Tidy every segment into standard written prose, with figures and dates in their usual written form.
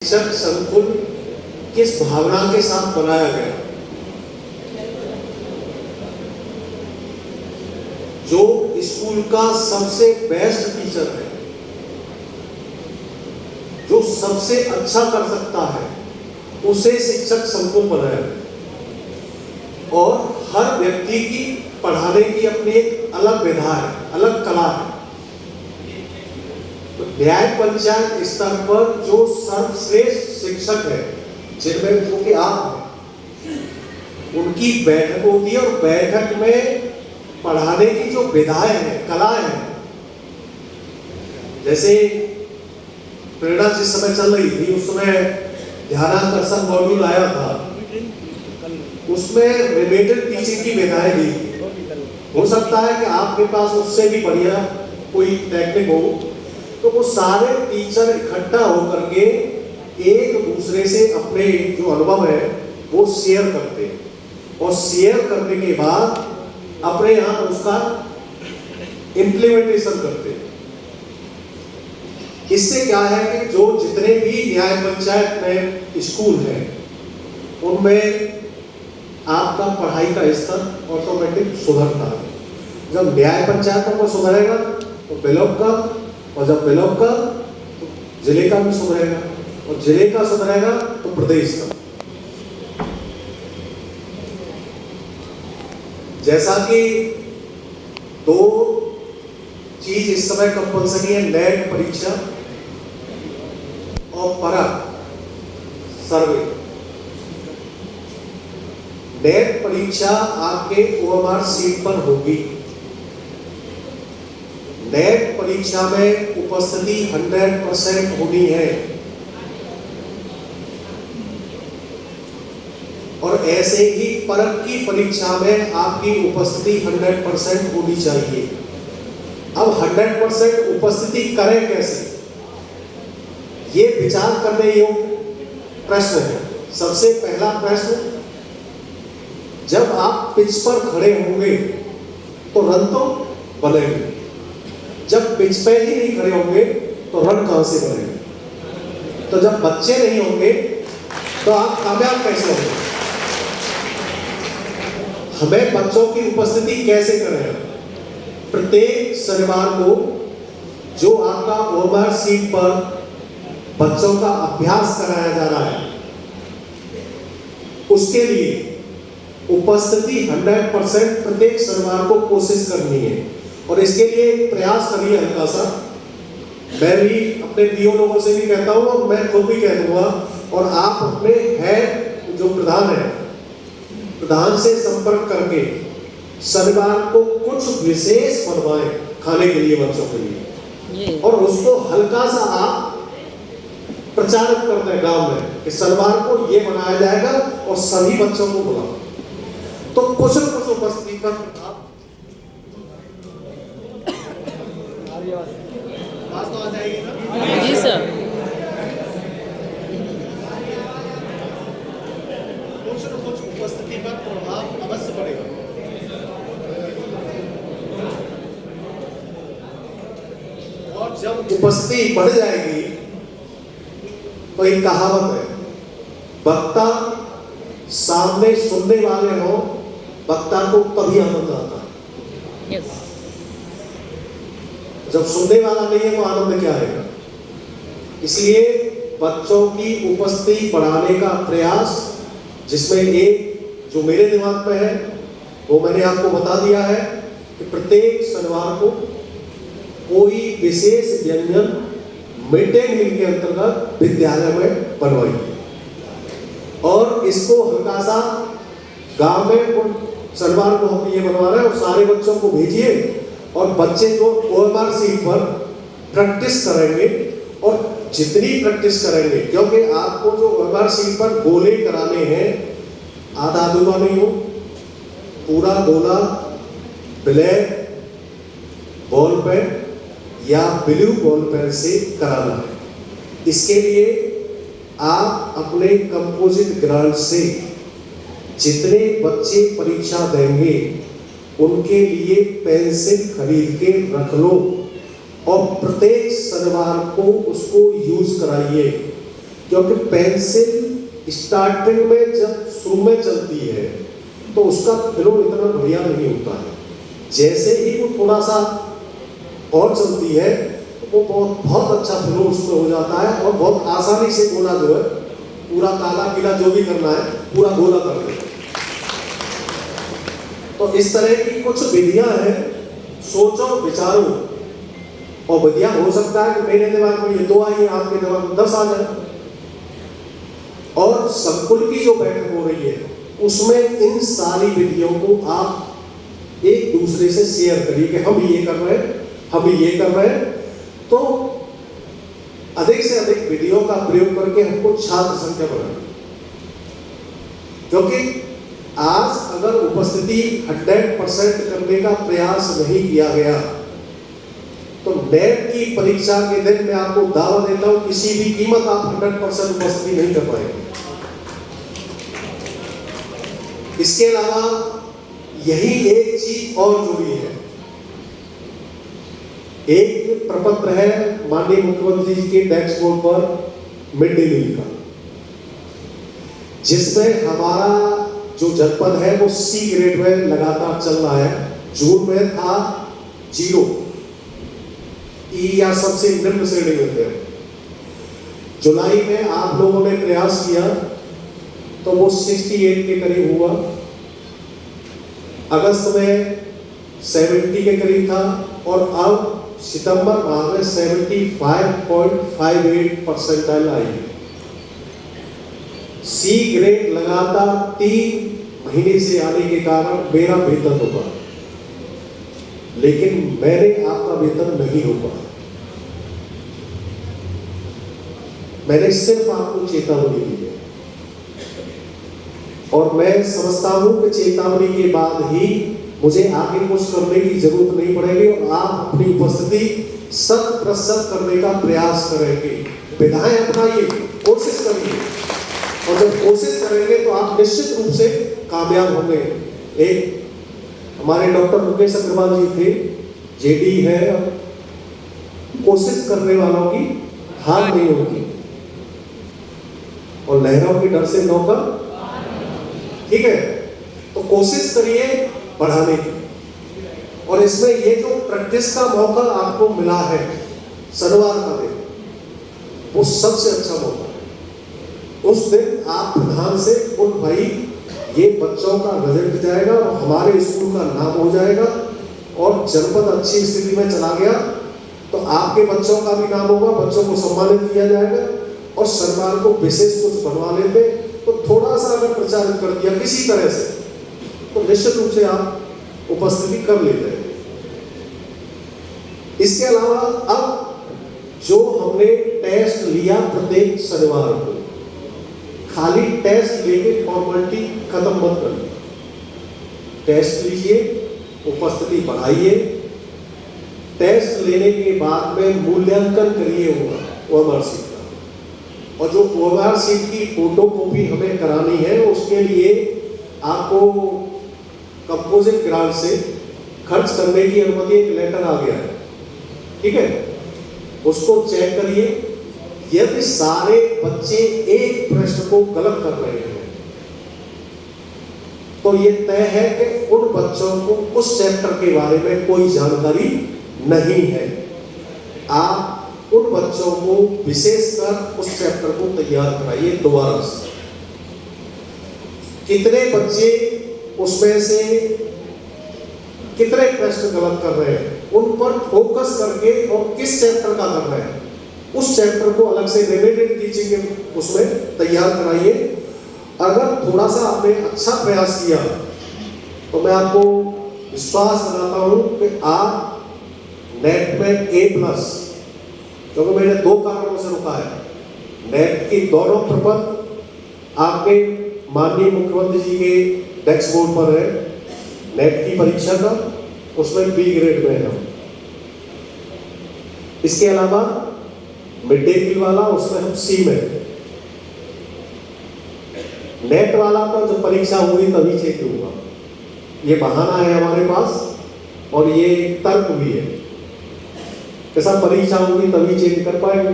शिक्षक संकुल किस भावना के साथ बनाया गया? जो स्कूल का सबसे बेस्ट टीचर है, जो सबसे अच्छा कर सकता है, उसे शिक्षक संकुल बनाया गया। और हर व्यक्ति की पढ़ाने की अपनी एक अलग विधा है, अलग कला है। तो न्याय पंचायत स्तर पर जो सर्वश्रेष्ठ शिक्षक है, जिनमें जो कि आप हैं, उनकी बैठक होती है और बैठक में पढ़ाने की जो विधाएं हैं, कलाएं हैं, जैसे प्रेरणा जिस समय चल रही थी उस समय ध्यानाकर्षण मॉड्यूल आया था, उसमें रिलेटेड टीचिंग की विधाएं दी थी। हो सकता है कि आपके पास उससे भी बढ़िया कोई टेक्निक हो, तो वो सारे टीचर इकट्ठा होकर के एक दूसरे से अपने जो अनुभव है वो शेयर करते हैं और शेयर करने के बाद अपने यहाँ उसका इम्प्लीमेंटेशन करते हैं। इससे क्या है कि जो जितने भी न्याय पंचायत में स्कूल हैं उनमें आपका पढ़ाई का स्तर ऑटोमेटिक सुधरता है। जब न्याय पंचायतों को सुधरेगा तो ब्लॉक का, और जब ब्लॉक का तो जिले का भी सुधरेगा, और जिले का सुधरेगा तो प्रदेश का। जैसा कि दो चीज इस समय कंपल्सरी है, नेट परीक्षा और परख सर्वे। नेट परीक्षा आपके ओएमआर सीट पर होगी। नेट परीक्षा में उपस्थिति 100% होनी है और ऐसे ही परख की परीक्षा में आपकी उपस्थिति 100% होनी चाहिए। अब 100% उपस्थिति करें कैसे, ये विचार करने योग्य प्रश्न है। सबसे पहला प्रश्न, जब आप पिच पर खड़े होंगे तो रन तो बनेंगे, जब पिच पे ही नहीं खड़े होंगे तो रन कहां से बनेंगे? तो जब बच्चे नहीं होंगे तो आप कामयाब कैसे होंगे? हमें बच्चों की उपस्थिति कैसे करें? प्रत्येक शनिवार को जो आपका ओएमआर सीट पर बच्चों का अभ्यास कराया जा रहा है, उसके लिए उपस्थिति 100% प्रत्येक शनिवार को कोशिश करनी है। और इसके लिए प्रयास करिए हल्का सा। मैं भी अपने पीओ लोगों से भी कहता हूँ और मैं खुद भी कह दूंगा, और आप अपने हेड जो प्रधान है, प्रधान से संपर्क करके शनिवार को कुछ विशेष बनवाएं खाने के लिए बच्चों के लिए, और उसको हल्का सा आप प्रचारित करते हैं गांव में कि शनिवार को ये बनाया जाएगा और सभी बच्चों को बुलाओ। तो कुछ न कुछ उपस्थिति पर बात तो आ जाएगी ना? जी सर। कुछ न कुछ उपस्थिति पर प्रभाव अवश्य पड़ेगा। और जब उपस्थिति बढ़ जाएगी तो एक कहावत है, वक्ता सामने सुनने वाले हो, वक्ता को तभी आनंद आता है। यस। जब सुनने वाला नहीं है तो आनंद क्या आएगा? इसलिए बच्चों की उपस्थिति बढ़ाने का प्रयास, जिसमें एक जो मेरे दिमाग में है वो मैंने आपको बता दिया है कि प्रत्येक शनिवार को कोई विशेष व्यंजन मिड डे मील के अंतर्गत विद्यालय में बनवाइए, और इसको हल्का सा गांव में शनिवार को हम ये बनवा रहे हैं और सारे बच्चों को भेजिए, और बच्चे जो ओएमआर सीट पर प्रैक्टिस करेंगे, और जितनी प्रैक्टिस करेंगे, क्योंकि आपको जो ओएमआर सीट पर गोले कराने हैं, आधा अधूरा नहीं हो, पूरा गोला ब्लैक बॉल पेन या ब्लू बॉल पेन से कराना है। इसके लिए आप अपने कंपोजिट ग्रांट से जितने बच्चे परीक्षा देंगे उनके लिए पेंसिल खरीद के रख लो और प्रत्येक शनिवार को उसको यूज कराइए। क्योंकि पेंसिल स्टार्टिंग में जब शुरू में चलती है तो उसका फ्लो इतना बढ़िया नहीं होता है। जैसे ही वो थोड़ा सा और चलती है वो बहुत अच्छा फ्लो उसमें हो जाता है और बहुत आसानी से गोला जो है पूरा काला पीला जो भी करना है पूरा गोला कर देते हैं। तो इस तरह की कुछ विधियां हैं, सोचो विचारो, और विधियां हो सकता है कि मेरे दिमाग में ये 2 आई, आपके दिमाग में 10 आ जाए। और संकुल की जो बैठक हो रही है उसमें इन सारी विधियों को आप एक दूसरे से शेयर करिए कि हम ये कर रहे हैं, हम ये कर रहे हैं। तो अधिक से अधिक विधियों का प्रयोग करके हमको छात्र संख्या बढ़ानी, क्योंकि आज अगर उपस्थिति 100% करने का प्रयास नहीं किया गया तो नेट की परीक्षा के दिन मैं आपको दावा देता हूं किसी भी कीमत आप 100% उपस्थिति नहीं कर पाएंगे। इसके अलावा यही एक चीज और जुड़ी है, एक प्रपत्र है माननीय मुख्यमंत्री जी के डेस्क बोर्ड पर मिड डे मील का, जिसमें हमारा जो जनपद है वो सी ग्रेड में लगातार चल रहा है। जून में था 0, ई या सबसे निम्न श्रेणी में थे। जुलाई में आप लोगों ने प्रयास किया तो वो 68 के करीब हुआ, अगस्त में 70 के करीब था और अब सितंबर माह में 75.58 परसेंटाइल आई। सी ग्रेड लगातार 3 महीने से आने के कारण मेरा वेतन हो पाया, लेकिन मैंने आपका वेतन नहीं हो पाया। मैंने सिर्फ आपको चेतावनी दी है और मैं समझता हूं कि चेतावनी के बाद ही मुझे आगे कुछ करने की जरूरत नहीं पड़ेगी और आप अपनी उपस्थिति 100% करने का प्रयास करेंगे। विधाएं अपनाइए, कोशिश करिए, और जब कोशिश करेंगे तो आप निश्चित रूप से कामयाब होंगे। एक हमारे डॉक्टर मुकेश अग्रवाल जी थे, जेडी है, कोशिश करने वालों की हार नहीं होती और लहरों के डर से नौकर, ठीक है। तो कोशिश करिए बढ़ाने की, और इसमें ये जो प्रैक्टिस का मौका आपको मिला है शनिवार का दिन, वो सबसे अच्छा मौका है। उस दिन आप प्रधान से बोल भाई ये बच्चों का रिजल्ट जाएगा और हमारे स्कूल का नाम हो जाएगा और जनपद अच्छी स्थिति में चला गया तो आपके बच्चों का भी नाम होगा, बच्चों को सम्मानित किया जाएगा। और सरकार को विशेष कुछ बनवा लेते तो थोड़ा सा अगर प्रचारित कर दिया किसी तरह से तो निश्चित रूप से आप उपस्थिति कर लेते हैं। इसके अलावा अब जो हमने टेस्ट लिया प्रत्येक शनिवार को, खाली टेस्ट लेके फॉर्मेलिटी खत्म मत करिए। टेस्ट लीजिए, उपस्थिति बढ़ाइए, टेस्ट लेने के बाद में मूल्यांकन करिए ओएमआर सीट का, और जो ओएमआर सीट की फोटो कॉपी हमें करानी है उसके लिए आपको कंपोजिट ग्रांट से खर्च करने की अनुमति, एक लेटर आ गया है, ठीक है। उसको चेक करिए। यदि सारे बच्चे एक प्रश्न को गलत कर रहे हैं तो ये तय है कि उन बच्चों को उस चैप्टर के बारे में कोई जानकारी नहीं है। आप उन बच्चों को विशेषकर उस चैप्टर को तैयार कराइए दोबारा से। कितने बच्चे उसमें से कितने प्रश्न गलत कर रहे हैं उन पर फोकस करके, और किस चैप्टर का कर रहे हैं उस चैप्टर को अलग से रिलेटेड टीचिंग उसमें तैयार कराइए। अगर थोड़ा सा आपने अच्छा प्रयास किया तो मैं आपको विश्वास दिलाता हूं कि आप नेट में A+, क्योंकि मैंने 2 कारणों से रुका है। नेट की दोनों प्रपत्र आपके माननीय मुख्यमंत्री जी के डेस्क बोर्ड पर है। नेट की परीक्षा का उसमें B ग्रेड में है। इसके अलावा मिड डे मील वाला उसमें हम C में। नेट वाला तो जब परीक्षा हुई तभी चेक होगा, ये बहाना है हमारे पास और ये तर्क भी है। ऐसा परीक्षा होगी तभी चेक कर पाएंगे।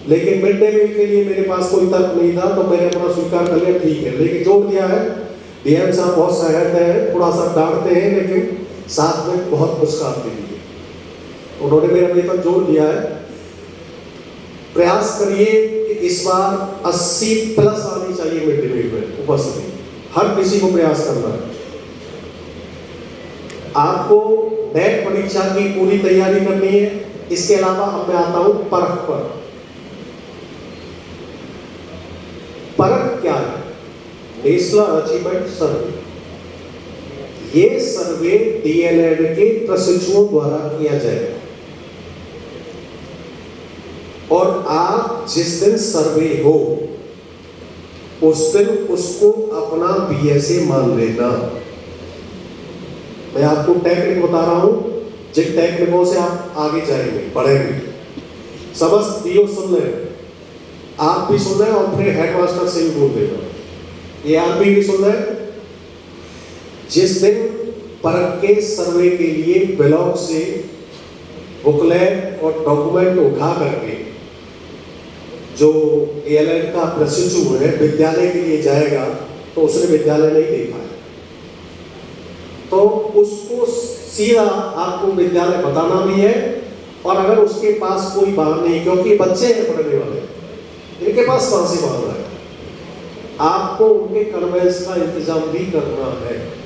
लेकिन मिड डे मील के लिए मेरे पास कोई तर्क नहीं था, तो मैंने अपना स्वीकार कर लिया, ठीक है। लेकिन जोड़ दिया है, डीएम साहब बहुत सहायता है, थोड़ा सा डांटते हैं लेकिन साथ में बहुत पुरस्कार भी दिए। उन्होंने मेरा वेतन जोड़ दिया है। प्रयास करिए कि इस बार 80 प्लस आनी चाहिए मिड डे मील में उपस्थिति, हर किसी को प्रयास करना है। आपको नेट परीक्षा की पूरी तैयारी करनी है। इसके अलावा अब मैं आता हूं परख पर। परख क्या है? नेशनल अचीवमेंट सर्वे। ये सर्वे डीएलएड के प्रशिक्षुओं द्वारा किया जाएगा, और आप जिस दिन सर्वे हो उस दिन उसको अपना बीएसए मान लेना। मैं आपको टेक्निक बता रहा हूं, जिन टेक्निकों से आप आगे जाएंगे, बढ़ेंगे। समस्त डीओ सुन रहे हैं, आप भी सुन रहे हैं, और फिर हेडमास्टर से भी बोल देना, ये आप भी सुन रहे हैं। जिस दिन परख के सर्वे के लिए ब्लॉक से बुकलेट और डॉक्यूमेंट उठा करके जो एएलएड का प्रशिक्षु है विद्यालय के लिए जाएगा, तो उसने विद्यालय नहीं देखा है, तो उसको सीधा आपको विद्यालय बताना भी है। और अगर उसके पास कोई वाहन नहीं, क्योंकि बच्चे हैं पढ़ने वाले, इनके पास कहां से वाहन है, आपको उनके कन्वेंस का इंतजाम भी करना है।